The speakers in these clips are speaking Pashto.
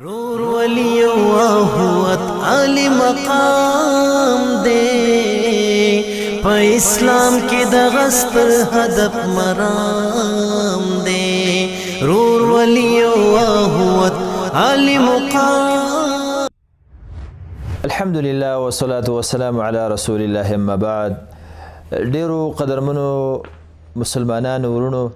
رور ولی واهوت عالی مقام دے پا اسلام کی دغستر هدف مرام دے رور ولی واهوت عالی مقام. الحمدلله والصلاة والسلام على رسول الله اما بعد. ډیرو قدرمنو مسلمانانو ورونو،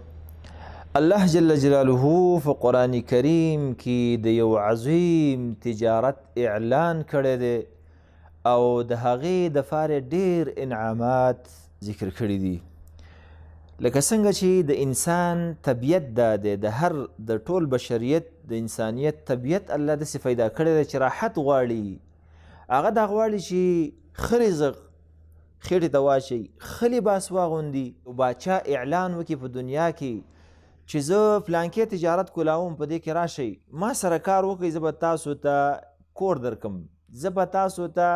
الله جل جلاله په قرآن کریم کې د یو عظیم تجارت اعلان کړی دی او د هغې دپاره ډیر انعامات ذکر کړي دي. لکه څنګه چې د انسان طبیعت دا دی، د ټول بشریت د انسانیت طبیعت الله داسې پیدا کړی دی چې راحت غواړي. هغه دا غواړي چې ښه رزق خېټې ته واچوي، ښه لباس واغوندي، باچا اعلان وکړي په دنیا کې چې زه فلانکې تجارت کولاوم، په دې کې راشئ ما سره کار وکړئ، زه به تاسو ته کور درکم، زه به تاسو ته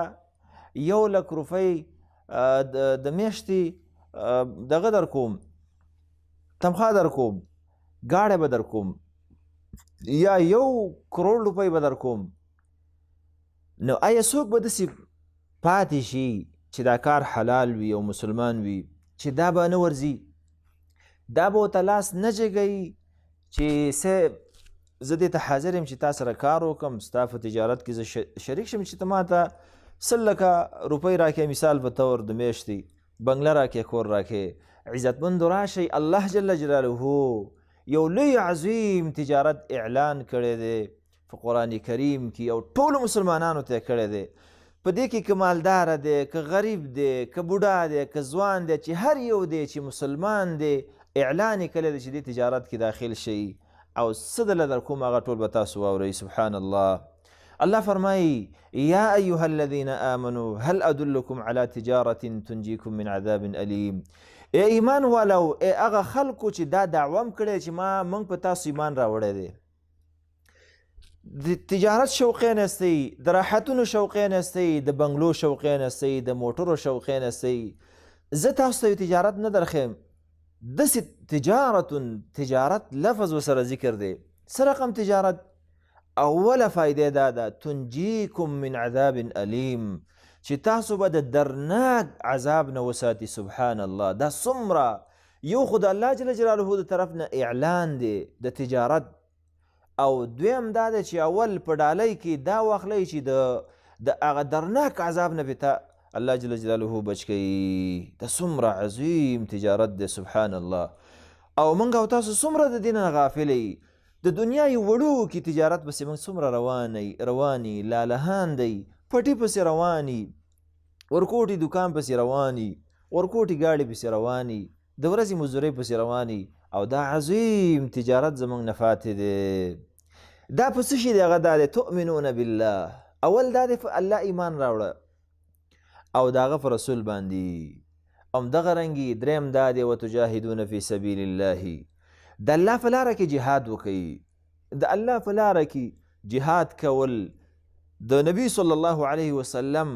1,00,000 روپۍ د میاشتې دغه در کوم، تنخوا در کوم، ګاډی به در کوم، یا 1,00,00,000 روپۍ به در کوم. نو آیا څوک به داسې پاتې شي چې دا کار حلال وي او مسلمان وي چې دا به نه ورځي، دا به ورته لاس نه جګوي چې زه دې ته حاضر یم چې تا سره کار وکړم، ستا په تجارت کې زه شریک شم، چې ته ما ته 100,00,000 روپۍ راکړې، مثال په طور د میاشتې بنګله راکړې، کور راکړې، عزتمندو راشئ. الله جل جلاله یو لوی عظیم تجارت اعلان کړی دی په قرآن کریم کې او ټولو مسلمانانو ته یې کړی دی. په دې کې که مالداره دی، که غریب دی، که بوډا دی، که ځوان دی، چې هر یو دی چې مسلمان دی، اعلان یې کړی دی چې دې تجارت کې داخل شي او څه دله در کوم هغه ټول به تاسو واورئ. سبحان الله. الله فرمایي یا ایها الذین آمنوا هل ادلکم علی تجارة تنجیکم من عذاب علیم. ای ایمان والو، ای هغه خلکو چې دا دعوه م کړی چې موږ په تاسو ایمان راوړی دی، د تجارت شوقین هستئ، د راحتونو شوقین هستئ، د بنګلو شوقین هستئ، د موټرو شوقین هستئ، زه تاسو ته یو تجارت نه درښیم. داسې تجارت لفظ ورسره ذکر دی. څه رقم تجارت؟ اوله فایده دا ده تنجیکم من عذاب علیم، چې تاسو به د درناک عذاب نه وساتي. سبحان الله. دا څومره یو خو د الله جل جلاله د طرف نه اعلان دی د تجارت، او دویم دا ده چې اول په ډالۍ کې دا واخلی چې د هغه درناک عذاب نه به الله جل جلاله بچ کوي. دا څومره عظیم تجارت دی. سبحان الله. او موږ او تاسو څومره د دې نه غافلی، د دنیا یو وړوکي تجارت پسې موږ څومره رواني، لالهان دی، پټي پسې رواني، ورکوټي دکان پسې رواني، ورکوټي ګاډي پسې رواني، د ورځې مزدورۍ پسې رواني، او دا عظیم تجارت زموږ نه فاتې دی. دا په څه شي دی؟ هغه دا دی تؤمنون بالله. اول دا دی الله ایمان راوړه او د هغه په رسول باندې. همدغه رنګې دریم دا دی وتجاهدون فی سبیل الله، د الله په لاره کې جهاد وکوي. د الله په لاره کې جهاد کول د نبی صلی الله علیه وسلم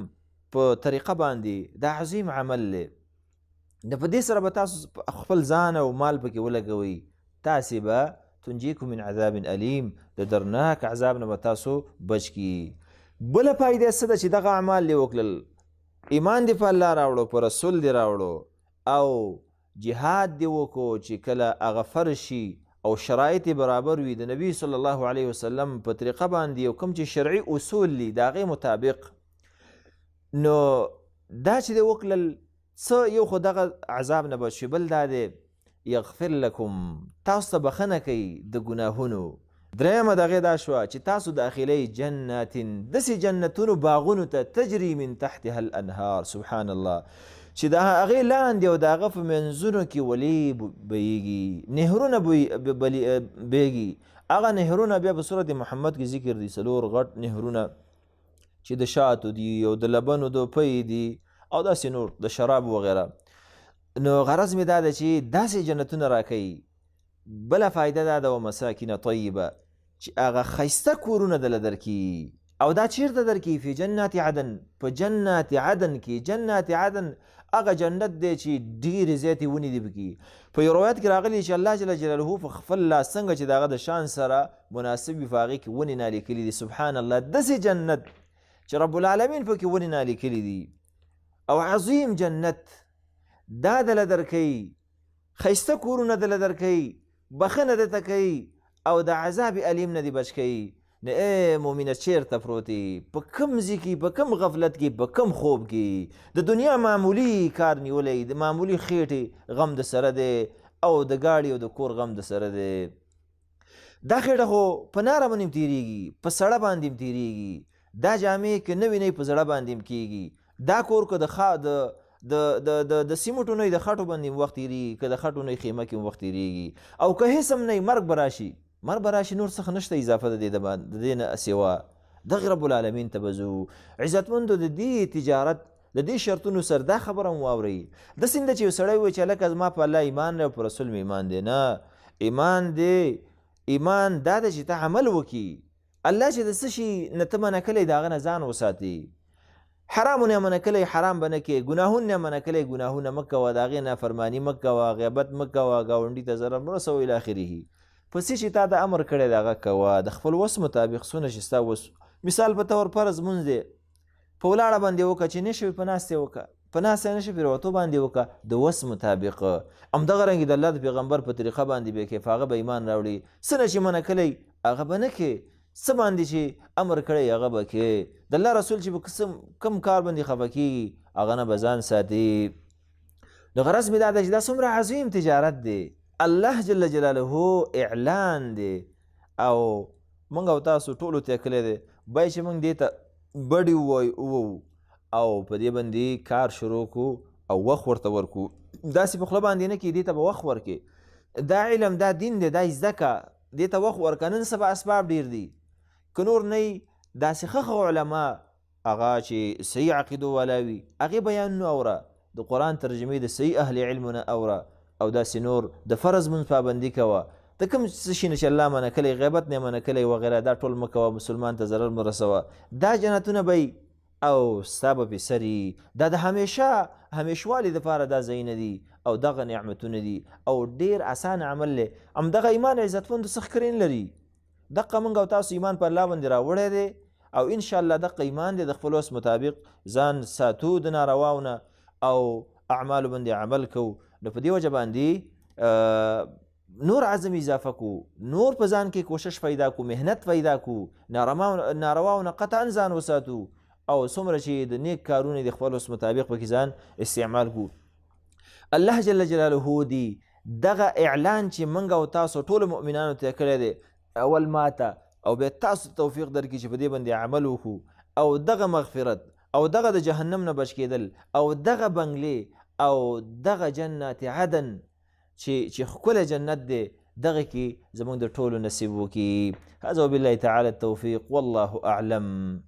په طریقه باندې دا عظیم عمل دی. د په دې سره به تاسو خپل ځان او مال پکې ولګوئ، تاسې به تنجیکم من عذاب علیم، د درناک عذاب نه به تاسو بچ کړي. بله فایده څه ده چې دغه اعمال دې وکړل، ایمان دې په الله راوړو، په رسول دې راوړو، او جهاد دې وکړو چې کله هغه فرض شي او شرایط برابر وي د نبی صلی الله علیه وسلم په طریقه باندې، او کوم چې شرعي اصول دي د هغې مطابق، نو دا چې دې وکړل څه یو خو دغه عذاب نه بچ شي، بل دا دی یغفر لکم، تاسو ته بخښنه کوي د ګناهونو. درېیمه د هغې دا شوه چې تاسو داخلی جنات، داسې جنتونو باغونو ته تجري من تحتها الانهار. سبحان الله. چې د هغې لاندې او د هغه په منځونو کې ولې بهیږي، نهرونه بهیږي. هغه نهرونه بیا په صورت محمد کې ذکر دي، 4 غټ نهرونه چې د شاتو دي او د لبنو د پی دي او داسې نور د شراب وغیره. نو غرض مې دا ده چې داسې جنتونه راکوي. بله فایده دا ده ومساکن طیبه، چې هغه ښایسته کورونه دله درکړي، او دا چیرته درکې فی جنات عدن، په جنات عدن کې. جنات عدن هغه جنت دی چې ډېرې زیاتې ونې دي پکې. په یو روایت کې راغلي چې الله جل جلاله په خپل لاس څنګه چې د هغه د شان سره مناسب وي په هغې کې ونې نالیکلي دي. سبحان الله، داسې جنت چې رب العالمین پکې ونې نالیکلي دي. او عظیم جنت دا دله درکوي، ښایسته کورونه دله درکوي، بخښنه درته کوي او د عذاب علیم نه دې بچ کوي. نو ای مؤمنه چیرته پروت یې؟ په کوم ځای کې، په کوم غفلت کې، په کوم خوب کې؟ د دنیا معمولي کار نیولی، د معمولي خېټې غم د سره دی او د گاډي او د کور غم د سره دی. دا خېټه خو په ناره باندې تېرېږي، په سړه باندې تېرېږي. دا جامې که نه وینئ په زړه باندې کېږي. دا کور که د سیمټو نه د خټو باندې وخت تېرېږي، که د خټو نه خیمه کې وخت تېرېږي. او که هېڅ هم نه مرګ به راشي، مرګ به راشي، نور څخه نشته اضافه د دې نه سوا. دغه رب العالمین ته به ځو. عزتمندو د دې تجارت د دې شرطونو سره دا خبره هم واورئ. داسې نه ده چې یو سړی وایي چې هلکه زما په الله ایمان دی او په رسول مې ایمان دی. نه، ایمان دی، ایمان دا ده چې ته عمل وکړي. الله چې د څه شي نه ته منع کلی د هغه نه ځان وساتي. حرامونه یې منع کلی، حرام به نه کوې. ګناهونه یې منع کلی، ګناهونه مه کوه. د هغې نافرماني مه کوه، غیبت مه کوه، ګاونډي ته ضرر مه رسوه الی آخره. په څه چې تا د امر کړی د هغه کوه، د خپل وس مطابق څونه چې ستا وس. مثال په طور فرض مونځ دی، په ولاړه باندې وکړه، چې نه شوي په ناستې وکړه، په ناسته نه شي پرېوتو باندې وکړه، د وس مطابق. همدغه رنګې د الله د پیغمبر په طریقه باندې به کیف هغه به ایمان راوړي. څه نه چې منع کلی هغه به نه کوې، څه باندې چې امر کړی هغه به کوې. د الله رسول چې په کم کار باندې خفه کېږي هغه نه به ځان ساتي. نو غرض مې دا ده چې دا څومره عظیم تجارت دی، الله جل جلاله اعلان دی او موږ او تاسو ټولو ته کلی دی. باید چې موږ دې ته بډې ووو او په دې باندې کار شروع کړو او وخت ورته ورکړو. داسې په خوله باندې نه کې دې ته به وخت ورکې. دا علم، دا دین دی، دا زده که، دې ته وخت ورکه. نن سبا اسباب ډېر دي، که نور نه یي داسې ښه علما هغه چې صحیح عقیدو والا وي هغې بیانونه اوره، د قرآن ترجمې د صحیح اهل علمونه اوره، او داسې نور د فرض مونځ پابندي کوه. د کوم څه شي نه چې الله منع کلی، غیبت نه منع کلی وغیره، دا ټول مه کوه، مسلمان ته ضرر مه رسوه. دا جنتونه به او ستا به پې سري. دا د همیشوالي دپاره دا ځایونه دي او دغه نعمتونه دي او ډېر اسان عمل دی. همدغه ایمان عزتمندو څه ښکرین لري. دقه موږ او تاسو ایمان په الله باندې راوړی دی او انشاءالله دقه ایمان دی د خپل وس مطابق ځان ساتو د نارواونه او اعمالو باندې عمل کوو. نو په دې وجه باندې نور عزم اضافه کو، نور په ځان کې کوشش پیدا کو، مهنت پیدا کو، نارواونه قطعا ځان وساتو او څومره چې د نیک کارونه د خپل وس مطابق پکې ځان استعمال کو. الله جل جلاله دی دغه اعلان چې موږ او تاسو ټولو مؤمنانو ته کړی دی، اول ماته او بیا تاسو توفیق درکړي چې په دې باندې عمل وکړو او دغه مغفرت او دغه د جهنم نه بچ کېدل او دغه بنګلې او دغه جنات عدن چې ښکلی جنت دی دغه کې زموږ د ټولو نصیب وکړي. هذا وبالله تعالی التوفیق والله اعلم.